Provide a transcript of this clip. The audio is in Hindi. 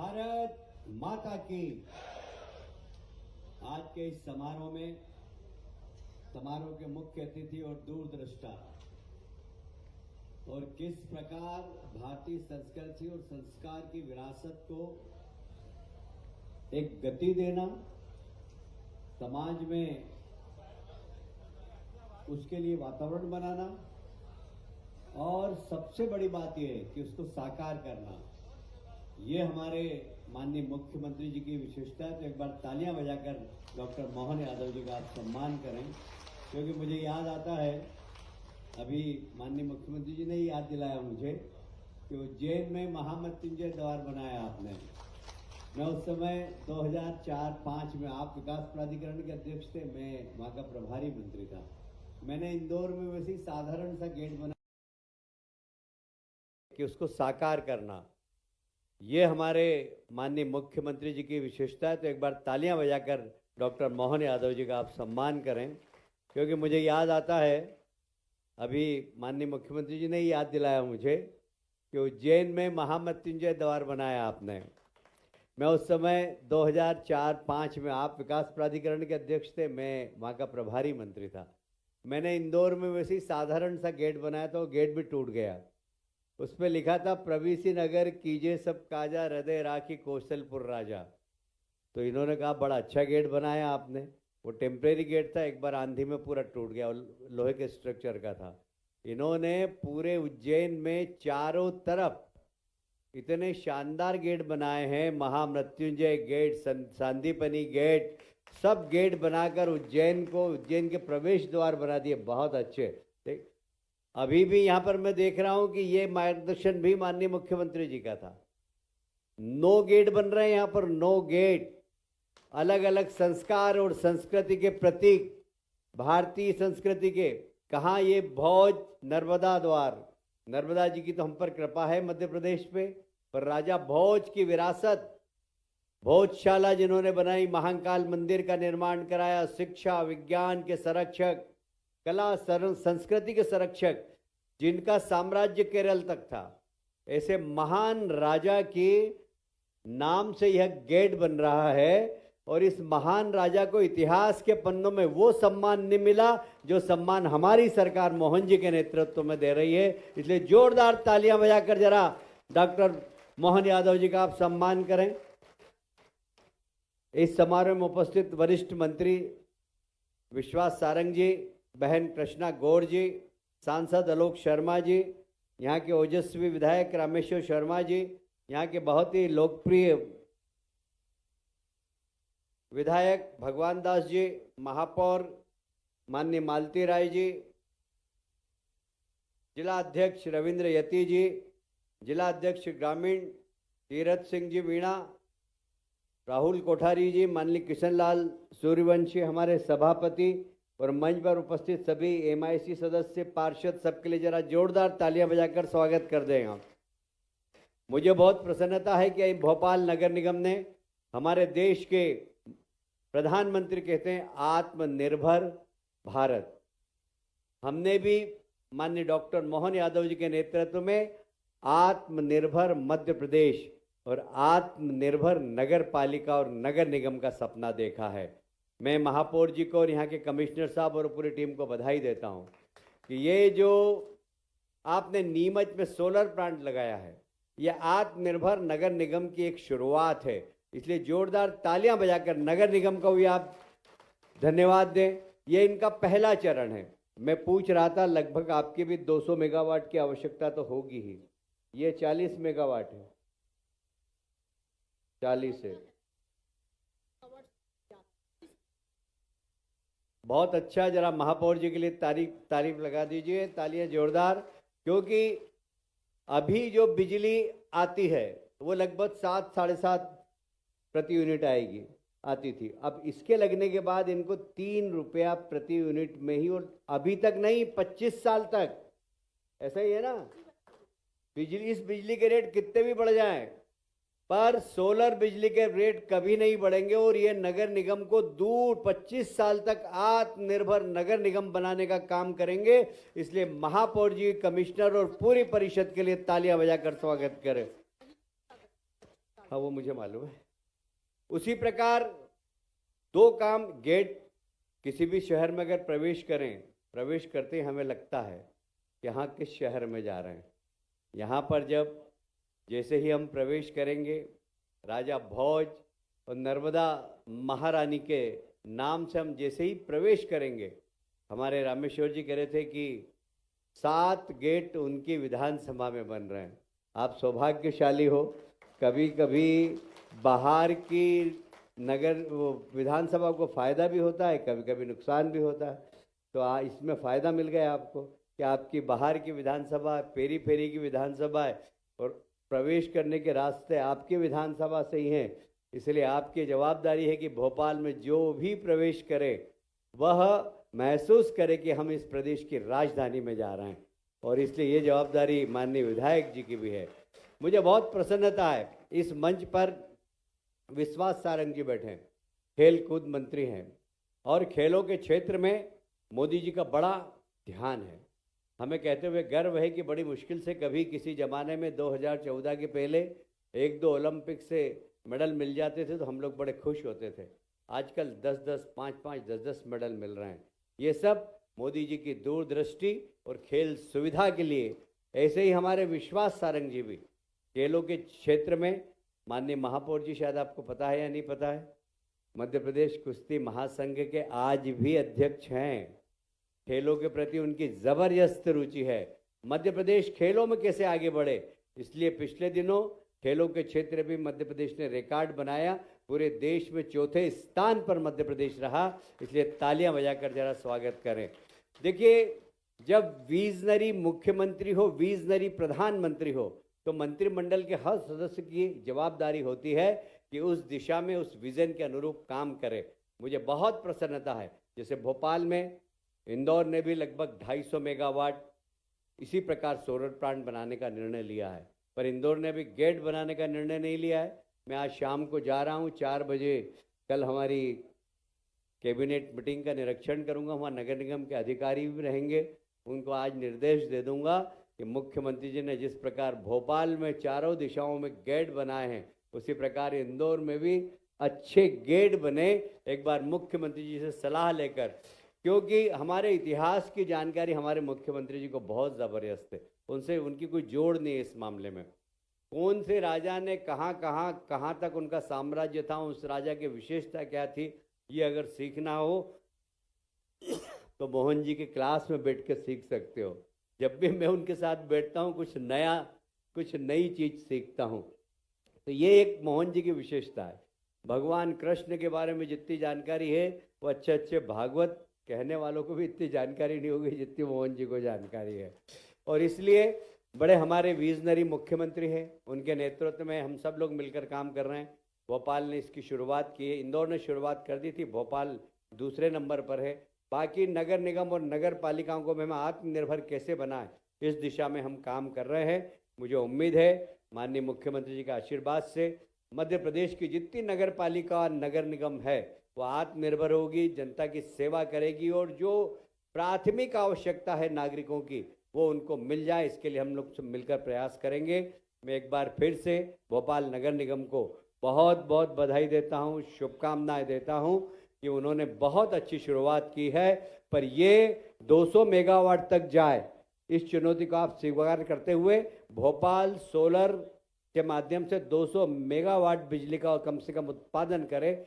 भारत माता की। आज के इस समारोह में समारोह के मुख्य अतिथि और दूरदृष्टा और किस प्रकार भारतीय संस्कृति और संस्कार की विरासत को एक गति देना, समाज में उसके लिए वातावरण बनाना और सबसे बड़ी बात यह है कि उसको साकार करना, ये हमारे माननीय मुख्यमंत्री जी की विशेषता है। तो एक बार तालियां बजाकर डॉक्टर मोहन यादव जी का आप सम्मान करें, क्योंकि मुझे याद आता है, अभी माननीय मुख्यमंत्री जी ने ही याद दिलाया मुझे कि उज्जैन में महामृत्युंजय द्वार बनाया आपने। मैं उस समय 2004-05 में आप विकास प्राधिकरण के अध्यक्ष थे, मैं वहां का प्रभारी मंत्री था। मैंने इंदौर में वैसे ही साधारण सा गेट बनाया कि उसको साकार करना, ये हमारे माननीय मुख्यमंत्री जी की विशेषता है। तो एक बार तालियां बजाकर डॉक्टर मोहन यादव जी का आप सम्मान करें, क्योंकि मुझे याद आता है, अभी माननीय मुख्यमंत्री जी ने ही याद दिलाया मुझे कि उज्जैन में महामृत्युंजय द्वार बनाया आपने। मैं उस समय 2004-05 में आप विकास प्राधिकरण के अध्यक्ष थे, मैं वहाँ का प्रभारी मंत्री था। मैंने इंदौर में वैसे ही साधारण सा गेट बनाया था, वो गेट भी टूट गया। उस पर लिखा था, प्रवीसी नगर कीजे सब काजा, हृदय राखी कौशलपुर राजा। तो इन्होंने कहा बड़ा अच्छा गेट बनाया आपने। वो टेम्परेरी गेट था, एक बार आंधी में पूरा टूट गया, लोहे के स्ट्रक्चर का था। इन्होंने पूरे उज्जैन में चारों तरफ इतने शानदार गेट बनाए हैं, महामृत्युंजय गेट, सांदीपनी गेट, सब गेट बनाकर उज्जैन के प्रवेश द्वार बना दिए, बहुत अच्छे। अभी भी यहाँ पर मैं देख रहा हूँ कि ये मार्गदर्शन भी माननीय मुख्यमंत्री जी का था। 9 गेट बन रहे हैं यहाँ पर, 9 गेट, अलग अलग संस्कार और संस्कृति के प्रतीक, भारतीय संस्कृति के। कहाँ ये भोज नर्मदा द्वार, नर्मदा जी की तो हम पर कृपा है मध्य प्रदेश पे, पर राजा भोज की विरासत, भोजशाला जिन्होंने बनाई, महाकाल मंदिर का निर्माण कराया, शिक्षा विज्ञान के संरक्षक, कला संस्कृति के संरक्षक, जिनका साम्राज्य केरल तक था, ऐसे महान राजा के नाम से यह गेट बन रहा है। और इस महान राजा को इतिहास के पन्नों में वो सम्मान नहीं मिला जो सम्मान हमारी सरकार मोहन जी के नेतृत्व में दे रही है। इसलिए जोरदार तालियां बजाकर जरा डॉक्टर मोहन यादव जी का आप सम्मान करें। इस समारोह में उपस्थित वरिष्ठ मंत्री विश्वास सारंग जी, बहन कृष्णा गौर जी, सांसद आलोक शर्मा जी, यहाँ के ओजस्वी विधायक रामेश्वर शर्मा जी, यहाँ के बहुत ही लोकप्रिय विधायक भगवान दास जी, महापौर माननीय मालती राय जी, जिला अध्यक्ष रविंद्र यति जी, जिला अध्यक्ष ग्रामीण तीरथ सिंह जी मीणा, राहुल कोठारी जी, माननीय किशन लाल सूर्यवंशी हमारे सभापति, और मंच पर उपस्थित सभी MIC सदस्य, पार्षद, सबके लिए जरा जोरदार तालियां बजाकर स्वागत कर दें आप। मुझे बहुत प्रसन्नता है कि भोपाल नगर निगम ने, हमारे देश के प्रधानमंत्री कहते हैं आत्मनिर्भर भारत, हमने भी माननीय डॉक्टर मोहन यादव जी के नेतृत्व में आत्मनिर्भर मध्य प्रदेश और आत्मनिर्भर नगर पालिका और नगर निगम का सपना देखा है। मैं महापौर जी को और यहाँ के कमिश्नर साहब और पूरी टीम को बधाई देता हूँ कि ये जो आपने नीमच में सोलर प्लांट लगाया है, ये आत्मनिर्भर नगर निगम की एक शुरुआत है। इसलिए जोरदार तालियां बजाकर नगर निगम को भी आप धन्यवाद दें। ये इनका पहला चरण है। मैं पूछ रहा था, लगभग आपकी भी 200 मेगावाट की आवश्यकता तो होगी ही, ये 40 मेगावाट है, 40 है, बहुत अच्छा। जरा महापौर जी के लिए तारीफ लगा दीजिए, तालियां जोरदार, क्योंकि अभी जो बिजली आती है वो लगभग 7-7.5 प्रति यूनिट आती थी। अब इसके लगने के बाद इनको 3 रुपया प्रति यूनिट में ही, और अभी तक नहीं, 25 साल तक ऐसा ही है ना। इस बिजली के रेट कितने भी बढ़ जाएं, पर सोलर बिजली के रेट कभी नहीं बढ़ेंगे। और ये नगर निगम को दूर 25 साल तक आत्मनिर्भर नगर निगम बनाने का काम करेंगे। इसलिए महापौर जी, कमिश्नर और पूरी परिषद के लिए तालियां बजाकर स्वागत करें। हाँ वो मुझे मालूम है। उसी प्रकार दो काम, गेट किसी भी शहर में अगर प्रवेश करते ही हमें लगता है कि यहाँ किस शहर में जा रहे हैं। यहाँ पर जब जैसे ही हम प्रवेश करेंगे, राजा भोज और नर्मदा महारानी के नाम से हम जैसे ही प्रवेश करेंगे, हमारे रामेश्वर जी कह रहे थे कि 7 गेट उनकी विधानसभा में बन रहे हैं। आप सौभाग्यशाली हो। कभी कभी बाहर की नगर विधानसभा को फ़ायदा भी होता है, कभी कभी नुकसान भी होता है। तो इसमें फ़ायदा मिल गया आपको कि आपकी बाहर की विधानसभा पेरी फेरी की विधानसभा है और प्रवेश करने के रास्ते आपकी विधानसभा से ही हैं। इसलिए आपकी जवाबदारी है कि भोपाल में जो भी प्रवेश करे वह महसूस करे कि हम इस प्रदेश की राजधानी में जा रहे हैं। और इसलिए ये जवाबदारी माननीय विधायक जी की भी है। मुझे बहुत प्रसन्नता है, इस मंच पर विश्वास सारंग जी बैठे हैं, खेल कूद मंत्री हैं, और खेलों के क्षेत्र में मोदी जी का बड़ा ध्यान है। हमें कहते हुए गर्व है कि बड़ी मुश्किल से कभी किसी ज़माने में 2014 के पहले 1-2 ओलंपिक से मेडल मिल जाते थे तो हम लोग बड़े खुश होते थे। आजकल 10-10, 5-5, 10-10 मेडल मिल रहे हैं। ये सब मोदी जी की दूरदृष्टि और खेल सुविधा के लिए। ऐसे ही हमारे विश्वास सारंग जी भी खेलों के क्षेत्र में, माननीय महापौर जी शायद आपको पता है या नहीं पता है, मध्य प्रदेश कुश्ती महासंघ के आज भी अध्यक्ष हैं। खेलों के प्रति उनकी ज़बरदस्त रुचि है। मध्य प्रदेश खेलों में कैसे आगे बढ़े, इसलिए पिछले दिनों खेलों के क्षेत्र में मध्य प्रदेश ने रिकॉर्ड बनाया। पूरे देश में 4थे स्थान पर मध्य प्रदेश रहा। इसलिए तालियां बजाकर जरा स्वागत करें। देखिए, जब विजनरी मुख्यमंत्री हो, विजनरी प्रधानमंत्री हो, तो मंत्रिमंडल के हर सदस्य की जवाबदारी होती है कि उस दिशा में, उस विजन के अनुरूप काम करे। मुझे बहुत प्रसन्नता है, जैसे भोपाल में, इंदौर ने भी लगभग 250 मेगावाट इसी प्रकार सोलर प्लांट बनाने का निर्णय लिया है। पर इंदौर ने भी गेट बनाने का निर्णय नहीं लिया है। मैं आज शाम को जा रहा हूँ 4 बजे, कल हमारी कैबिनेट मीटिंग का निरीक्षण करूँगा। वहाँ नगर निगम के अधिकारी भी रहेंगे। उनको आज निर्देश दे दूँगा कि मुख्यमंत्री जी ने जिस प्रकार भोपाल में चारों दिशाओं में गेट बनाए हैं, उसी प्रकार इंदौर में भी अच्छे गेट बने। एक बार मुख्यमंत्री जी से सलाह लेकर, क्योंकि हमारे इतिहास की जानकारी हमारे मुख्यमंत्री जी को बहुत ज़बरदस्त है। उनसे उनकी कोई जोड़ नहीं है इस मामले में। कौन से राजा ने कहाँ तक उनका साम्राज्य था, उस राजा की विशेषता क्या थी, ये अगर सीखना हो तो मोहन जी के क्लास में बैठ के सीख सकते हो। जब भी मैं उनके साथ बैठता हूँ कुछ नया, कुछ नई चीज़ सीखता हूँ। तो ये एक मोहन जी की विशेषता है। भगवान कृष्ण के बारे में जितनी जानकारी है वो अच्छे अच्छे भागवत कहने वालों को भी इतनी जानकारी नहीं होगी जितनी मोहन जी को जानकारी है। और इसलिए बड़े हमारे विजनरी मुख्यमंत्री हैं, उनके नेतृत्व में हम सब लोग मिलकर काम कर रहे हैं। भोपाल ने इसकी शुरुआत की है, इंदौर ने शुरुआत कर दी थी, भोपाल दूसरे नंबर पर है। बाकी नगर निगम और नगर पालिकाओं को हम आत्मनिर्भर कैसे बनाएं, इस दिशा में हम काम कर रहे हैं। मुझे उम्मीद है माननीय मुख्यमंत्री जी के आशीर्वाद से मध्य प्रदेश की जितनी नगर पालिका और नगर निगम है वो आत्मनिर्भर होगी, जनता की सेवा करेगी, और जो प्राथमिक आवश्यकता है नागरिकों की वो उनको मिल जाए, इसके लिए हम लोग सब मिलकर प्रयास करेंगे। मैं एक बार फिर से भोपाल नगर निगम को बहुत बहुत बधाई देता हूँ, शुभकामनाएं देता हूँ कि उन्होंने बहुत अच्छी शुरुआत की है। पर ये 200 मेगावाट तक जाए, इस चुनौती को आप स्वीकार करते हुए भोपाल सोलर के माध्यम से 200 मेगावाट बिजली का कम से कम उत्पादन करे,